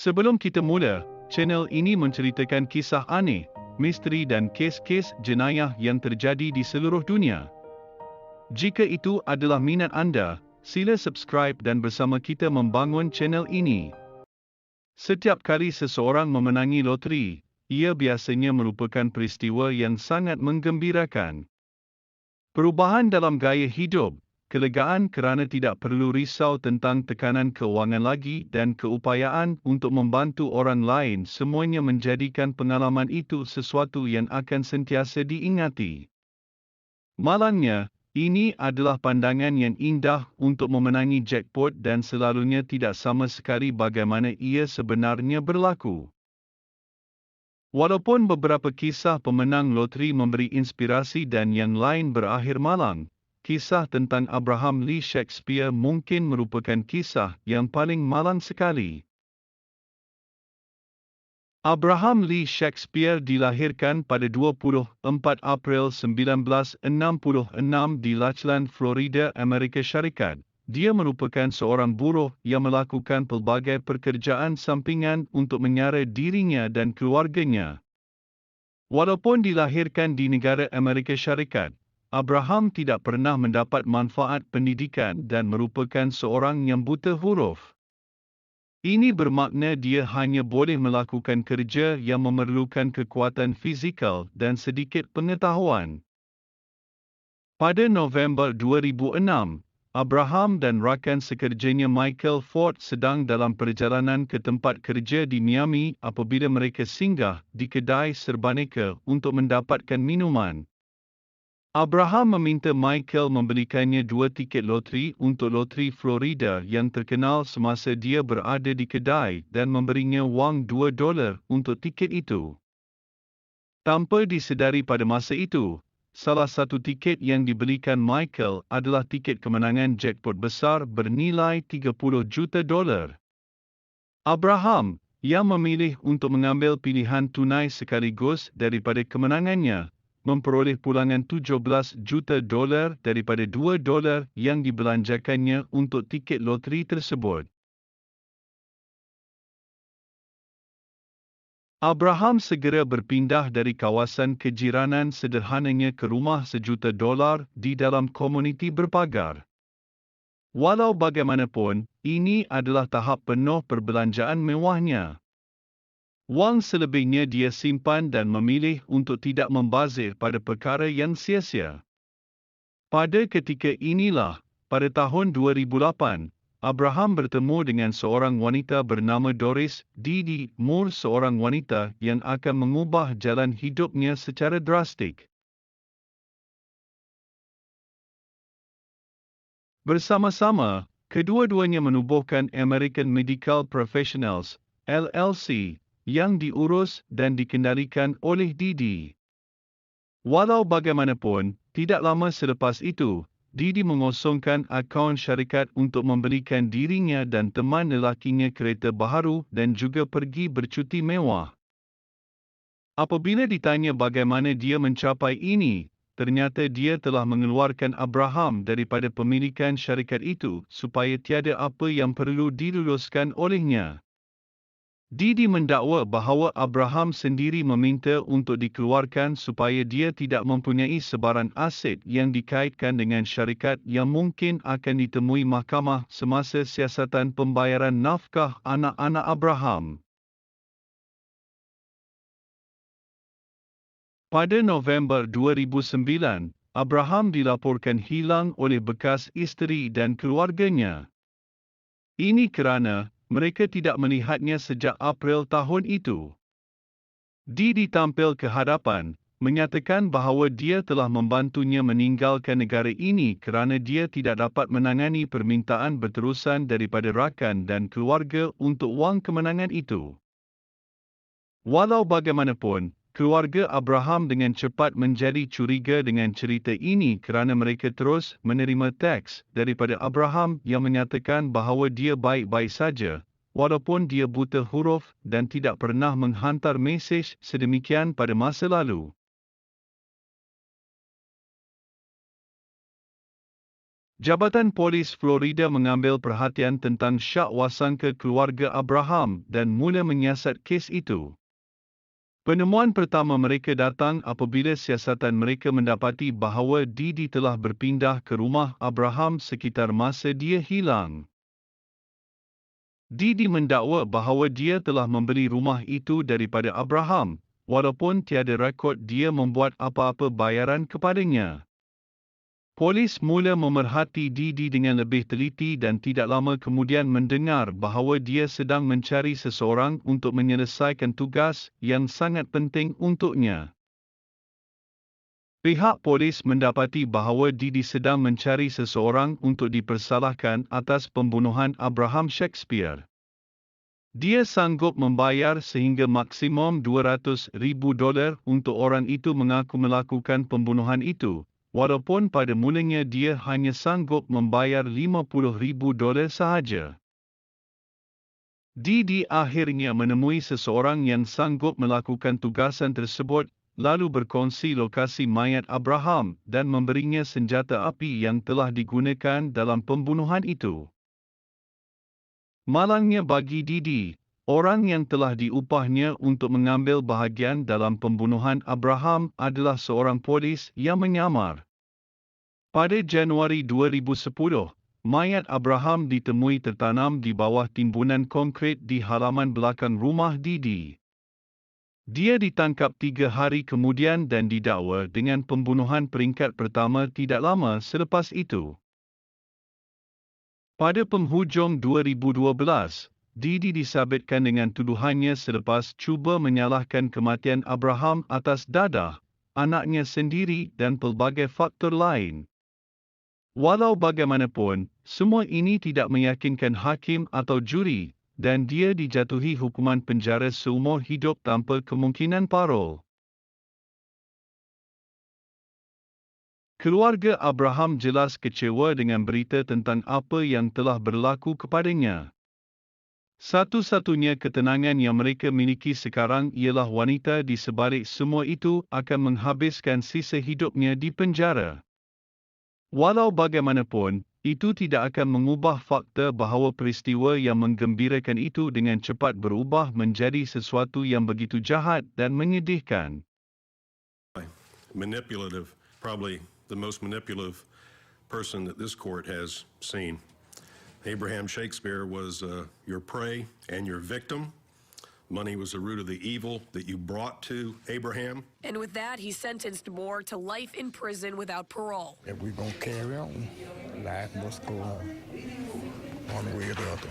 Sebelum kita mula, channel ini menceritakan kisah aneh, misteri dan kes-kes jenayah yang terjadi di seluruh dunia. Jika itu adalah minat anda, sila subscribe dan bersama kita membangun channel ini. Setiap kali seseorang memenangi loteri, ia biasanya merupakan peristiwa yang sangat menggembirakan. Perubahan dalam gaya hidup, kelegaan kerana tidak perlu risau tentang tekanan kewangan lagi dan keupayaan untuk membantu orang lain, semuanya menjadikan pengalaman itu sesuatu yang akan sentiasa diingati. Malangnya, ini adalah pandangan yang indah untuk memenangi jackpot dan selalunya tidak sama sekali bagaimana ia sebenarnya berlaku. Walaupun beberapa kisah pemenang loteri memberi inspirasi dan yang lain berakhir malang, kisah tentang Abraham Lee Shakespeare mungkin merupakan kisah yang paling malang sekali. Abraham Lee Shakespeare dilahirkan pada 24 April 1966 di Lakeland, Florida, Amerika Syarikat. Dia merupakan seorang buruh yang melakukan pelbagai pekerjaan sampingan untuk menyara dirinya dan keluarganya. Walaupun dilahirkan di negara Amerika Syarikat, Abraham tidak pernah mendapat manfaat pendidikan dan merupakan seorang yang buta huruf. Ini bermakna dia hanya boleh melakukan kerja yang memerlukan kekuatan fizikal dan sedikit pengetahuan. Pada November 2006, Abraham dan rakan sekerjanya Michael Ford sedang dalam perjalanan ke tempat kerja di Miami apabila mereka singgah di kedai serbaneka untuk mendapatkan minuman. Abraham meminta Michael membelikannya 2 tiket loteri untuk loteri Florida yang terkenal semasa dia berada di kedai dan memberinya wang $2 untuk tiket itu. Tanpa disedari pada masa itu, salah satu tiket yang dibelikan Michael adalah tiket kemenangan jackpot besar bernilai $30 juta. Abraham, yang memilih untuk mengambil pilihan tunai sekaligus daripada kemenangannya, memperoleh pulangan $17 juta daripada $2 yang dibelanjakannya untuk tiket loteri tersebut. Abraham segera berpindah dari kawasan kejiranan sederhananya ke rumah $1 juta di dalam komuniti berpagar. Walau bagaimanapun, ini adalah tahap penuh perbelanjaan mewahnya. Wang selebihnya dia simpan dan memilih untuk tidak membazir pada perkara yang sia-sia. Pada ketika inilah, pada tahun 2008, Abraham bertemu dengan seorang wanita bernama Doris Didi Moore, seorang wanita yang akan mengubah jalan hidupnya secara drastik. Bersama-sama, kedua-duanya menubuhkan American Medical Professionals, LLC, yang diurus dan dikendalikan oleh Didi. Walau bagaimanapun, tidak lama selepas itu, Didi mengosongkan akaun syarikat untuk membelikan dirinya dan teman lelakinya kereta baharu dan juga pergi bercuti mewah. Apabila ditanya bagaimana dia mencapai ini, ternyata dia telah mengeluarkan Abraham daripada pemilikan syarikat itu supaya tiada apa yang perlu diluluskan olehnya. Didi mendakwa bahawa Abraham sendiri meminta untuk dikeluarkan supaya dia tidak mempunyai sebaran aset yang dikaitkan dengan syarikat yang mungkin akan ditemui mahkamah semasa siasatan pembayaran nafkah anak-anak Abraham. Pada November 2009, Abraham dilaporkan hilang oleh bekas isteri dan keluarganya. Ini kerana mereka tidak melihatnya sejak April tahun itu. Didi tampil ke hadapan, menyatakan bahawa dia telah membantunya meninggalkan negara ini kerana dia tidak dapat menangani permintaan berterusan daripada rakan dan keluarga untuk wang kemenangan itu. Walau bagaimanapun, keluarga Abraham dengan cepat menjadi curiga dengan cerita ini kerana mereka terus menerima teks daripada Abraham yang menyatakan bahawa dia baik-baik saja, walaupun dia buta huruf dan tidak pernah menghantar mesej sedemikian pada masa lalu. Jabatan Polis Florida mengambil perhatian tentang syak wasangka keluarga Abraham dan mula menyiasat kes itu. Penemuan pertama mereka datang apabila siasatan mereka mendapati bahawa Didi telah berpindah ke rumah Abraham sekitar masa dia hilang. Didi mendakwa bahawa dia telah membeli rumah itu daripada Abraham, walaupun tiada rekod dia membuat apa-apa bayaran kepadanya. Polis mula memerhati Didi dengan lebih teliti dan tidak lama kemudian mendengar bahawa dia sedang mencari seseorang untuk menyelesaikan tugas yang sangat penting untuknya. Pihak polis mendapati bahawa Didi sedang mencari seseorang untuk dipersalahkan atas pembunuhan Abraham Shakespeare. Dia sanggup membayar sehingga maksimum $200,000 untuk orang itu mengaku melakukan pembunuhan itu, walaupun pada mulanya dia hanya sanggup membayar $50,000 sahaja. Didi akhirnya menemui seseorang yang sanggup melakukan tugasan tersebut, lalu berkongsi lokasi mayat Abraham dan memberinya senjata api yang telah digunakan dalam pembunuhan itu. Malangnya bagi Didi, orang yang telah diupahnya untuk mengambil bahagian dalam pembunuhan Abraham adalah seorang polis yang menyamar. Pada Januari 2010, mayat Abraham ditemui tertanam di bawah timbunan konkrit di halaman belakang rumah Didi. Dia ditangkap 3 hari kemudian dan didakwa dengan pembunuhan peringkat pertama tidak lama selepas itu. Pada penghujung 2012, Didi disabitkan dengan tuduhannya selepas cuba menyalahkan kematian Abraham atas dadah, anaknya sendiri dan pelbagai faktor lain. Walau bagaimanapun, semua ini tidak meyakinkan hakim atau juri, dan dia dijatuhi hukuman penjara seumur hidup tanpa kemungkinan parol. Keluarga Abraham jelas kecewa dengan berita tentang apa yang telah berlaku kepadanya. Satu-satunya ketenangan yang mereka miliki sekarang ialah wanita di sebalik semua itu akan menghabiskan sisa hidupnya di penjara. Walau bagaimanapun, itu tidak akan mengubah fakta bahawa peristiwa yang menggembirakan itu dengan cepat berubah menjadi sesuatu yang begitu jahat dan menyedihkan. Manipulative, probably the most manipulative person that this court has seen. Abraham Shakespeare was your prey and your victim. Money was the root of the evil that you brought to Abraham. And with that, he's sentenced Moore to life in prison without parole. If we're going to carry on, life must go on, one way or the other.